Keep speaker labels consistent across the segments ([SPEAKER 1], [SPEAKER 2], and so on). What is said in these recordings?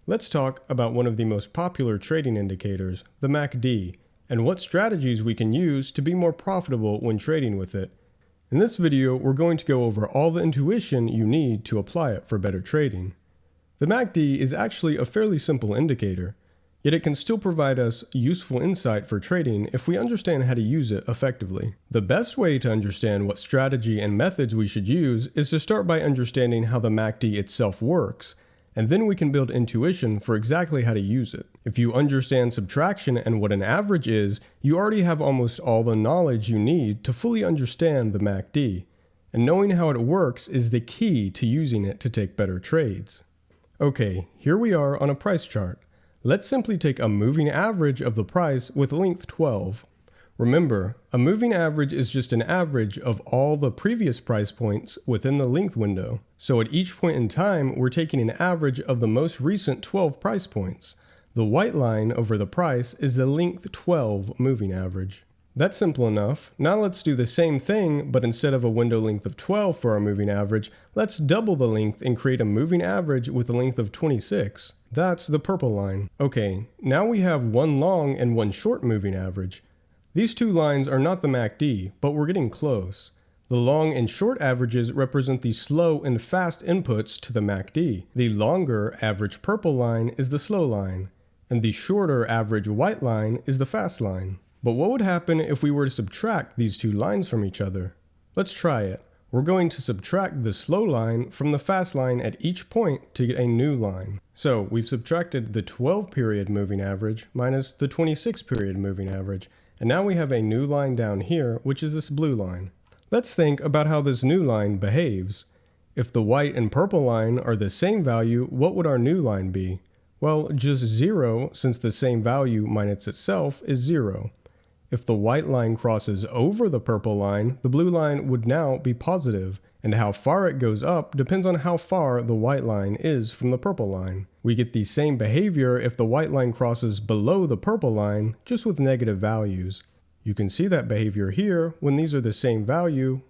[SPEAKER 1] Let's talk about one of the most popular trading indicators, the MACD, and what strategies we can use to be more profitable when trading with it. In this video, we're going to go over all the intuition you need to apply it for better trading. The MACD is actually a fairly simple indicator, yet it can still provide us useful insight for trading if we understand how to use it effectively. The best way to understand what strategy and methods we should use is to start by understanding how the MACD itself works, and then we can build intuition for exactly how to use it. If you understand subtraction and what an average is, you already have almost all the knowledge you need to fully understand the MACD, and knowing how it works is the key to using it to take better trades. Okay, here we are on a price chart. Let's simply take a moving average of the price with length 12. Remember, a moving average is just an average of all the previous price points within the length window. So at each point in time, we're taking an average of the most recent 12 price points. The white line over the price is the length 12 moving average. That's simple enough. Now let's do the same thing, but instead of a window length of 12 for our moving average, let's double the length and create a moving average with a length of 26. That's the purple line. Okay, now we have one long and one short moving average. These two lines are not the MACD, but we're getting close. The long and short averages represent the slow and fast inputs to the MACD. The longer average purple line is the slow line, and the shorter average white line is the fast line. But what would happen if we were to subtract these two lines from each other? Let's try it. We're going to subtract the slow line from the fast line at each point to get a new line. So we've subtracted the 12 period moving average minus the 26 period moving average, and now we have a new line down here, which is this blue line. Let's think about how this new line behaves. If the white and purple line are the same value, what would our new line be? Well, just 0, since the same value minus itself is 0. If the white line crosses over the purple line, the blue line would now be positive, and how far it goes up depends on how far the white line is from the purple line. We get the same behavior if the white line crosses below the purple line, just with negative values. You can see that behavior here. When these are the same value,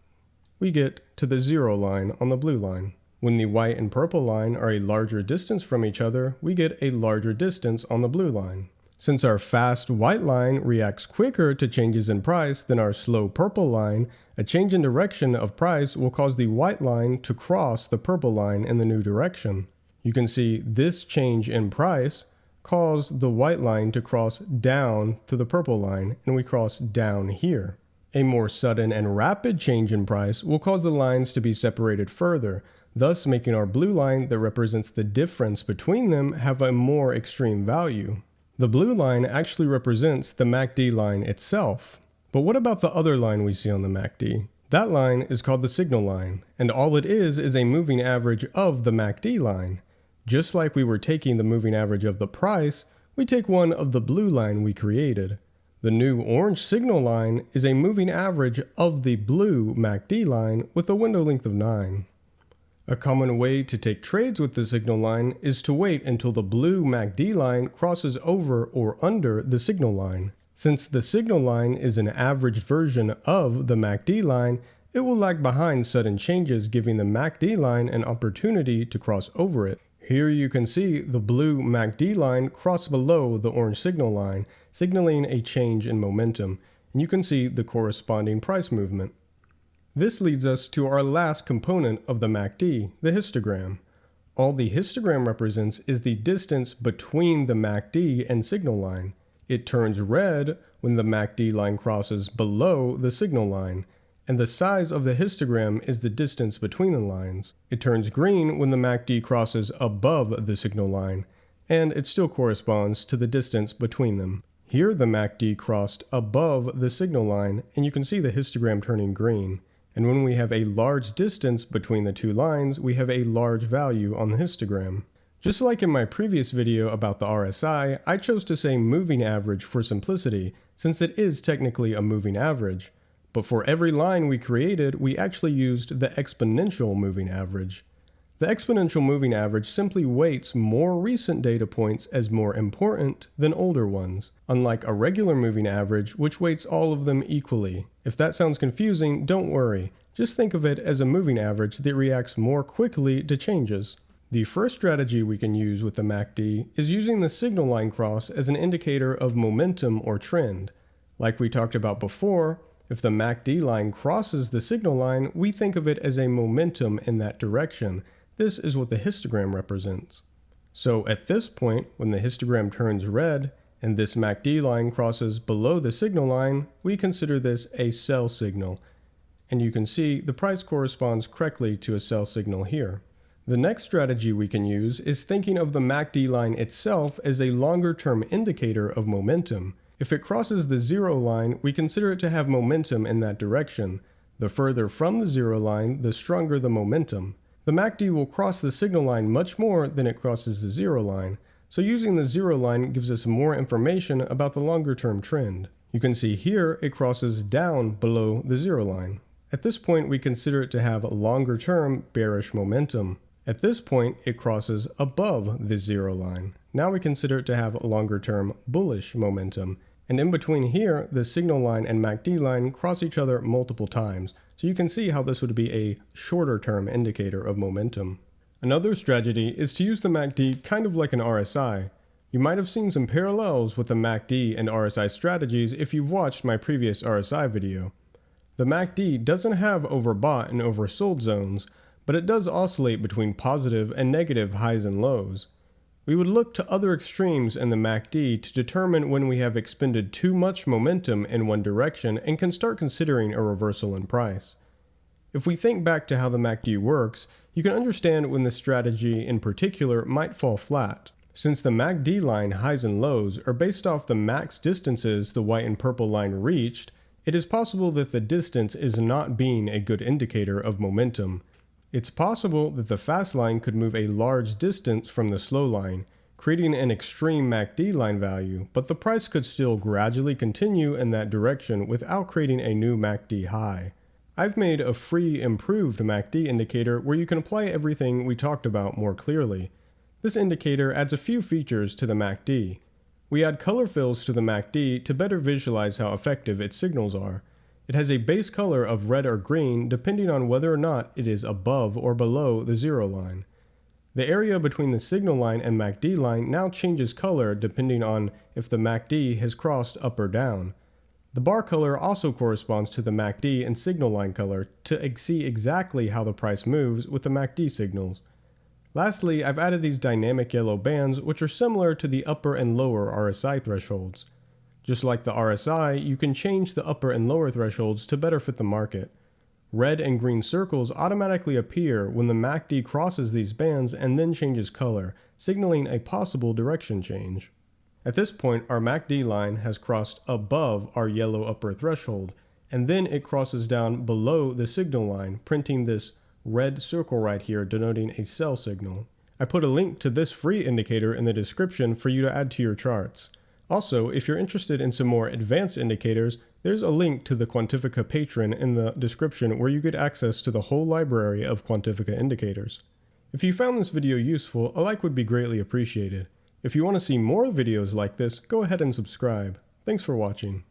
[SPEAKER 1] we get to the 0 line on the blue line. When the white and purple line are a larger distance from each other, we get a larger distance on the blue line. Since our fast white line reacts quicker to changes in price than our slow purple line, a change in direction of price will cause the white line to cross the purple line in the new direction. You can see this change in price caused the white line to cross down to the purple line, and we cross down here. A more sudden and rapid change in price will cause the lines to be separated further, thus making our blue line that represents the difference between them have a more extreme value. The blue line actually represents the MACD line itself. But what about the other line we see on the MACD? That line is called the signal line, and all it is a moving average of the MACD line. Just like we were taking the moving average of the price, we take one of the blue line we created. The new orange signal line is a moving average of the blue MACD line with a window length of 9. A common way to take trades with the signal line is to wait until the blue MACD line crosses over or under the signal line. Since the signal line is an averaged version of the MACD line, it will lag behind sudden changes, giving the MACD line an opportunity to cross over it. Here you can see the blue MACD line cross below the orange signal line, signaling a change in momentum, and you can see the corresponding price movement. This leads us to our last component of the MACD, the histogram. All the histogram represents is the distance between the MACD and signal line. It turns red when the MACD line crosses below the signal line, and the size of the histogram is the distance between the lines. It turns green when the MACD crosses above the signal line, and it still corresponds to the distance between them. Here the MACD crossed above the signal line, and you can see the histogram turning green. And when we have a large distance between the two lines, we have a large value on the histogram. Just like in my previous video about the RSI, I chose to say moving average for simplicity, since it is technically a moving average. But for every line we created, we actually used the exponential moving average. The exponential moving average simply weights more recent data points as more important than older ones, unlike a regular moving average which weights all of them equally. If that sounds confusing, don't worry. Just think of it as a moving average that reacts more quickly to changes. The first strategy we can use with the MACD is using the signal line cross as an indicator of momentum or trend. Like we talked about before, if the MACD line crosses the signal line, we think of it as a momentum in that direction. This is what the histogram represents. So at this point, when the histogram turns red and this MACD line crosses below the signal line, we consider this a sell signal. And you can see the price corresponds correctly to a sell signal here. The next strategy we can use is thinking of the MACD line itself as a longer-term indicator of momentum. If it crosses the zero line, we consider it to have momentum in that direction. The further from the zero line, the stronger the momentum. The MACD will cross the signal line much more than it crosses the zero line, so using the zero line gives us more information about the longer-term trend. You can see here it crosses down below the zero line. At this point, we consider it to have longer-term bearish momentum. At this point, it crosses above the zero line. Now we consider it to have longer-term bullish momentum. And in between here, the signal line and MACD line cross each other multiple times. So you can see how this would be a shorter-term indicator of momentum. Another strategy is to use the MACD kind of like an RSI. You might have seen some parallels with the MACD and RSI strategies if you've watched my previous RSI video. The MACD doesn't have overbought and oversold zones, but it does oscillate between positive and negative highs and lows. We would look to other extremes in the MACD to determine when we have expended too much momentum in one direction and can start considering a reversal in price. If we think back to how the MACD works, you can understand when this strategy in particular might fall flat. Since the MACD line highs and lows are based off the max distances the white and purple line reached, it is possible that the distance is not being a good indicator of momentum. It's possible that the fast line could move a large distance from the slow line, creating an extreme MACD line value, but the price could still gradually continue in that direction without creating a new MACD high. I've made a free improved MACD indicator where you can apply everything we talked about more clearly. This indicator adds a few features to the MACD. We add color fills to the MACD to better visualize how effective its signals are. It has a base color of red or green depending on whether or not it is above or below the zero line. The area between the signal line and MACD line now changes color depending on if the MACD has crossed up or down. The bar color also corresponds to the MACD and signal line color to see exactly how the price moves with the MACD signals. Lastly, I've added these dynamic yellow bands which are similar to the upper and lower RSI thresholds. Just like the RSI, you can change the upper and lower thresholds to better fit the market. Red and green circles automatically appear when the MACD crosses these bands and then changes color, signaling a possible direction change. At this point, our MACD line has crossed above our yellow upper threshold, and then it crosses down below the signal line, printing this red circle right here denoting a sell signal. I put a link to this free indicator in the description for you to add to your charts. Also, if you're interested in some more advanced indicators, there's a link to the Quantifica Patron in the description where you get access to the whole library of Quantifica indicators. If you found this video useful, a like would be greatly appreciated. If you want to see more videos like this, go ahead and subscribe. Thanks for watching.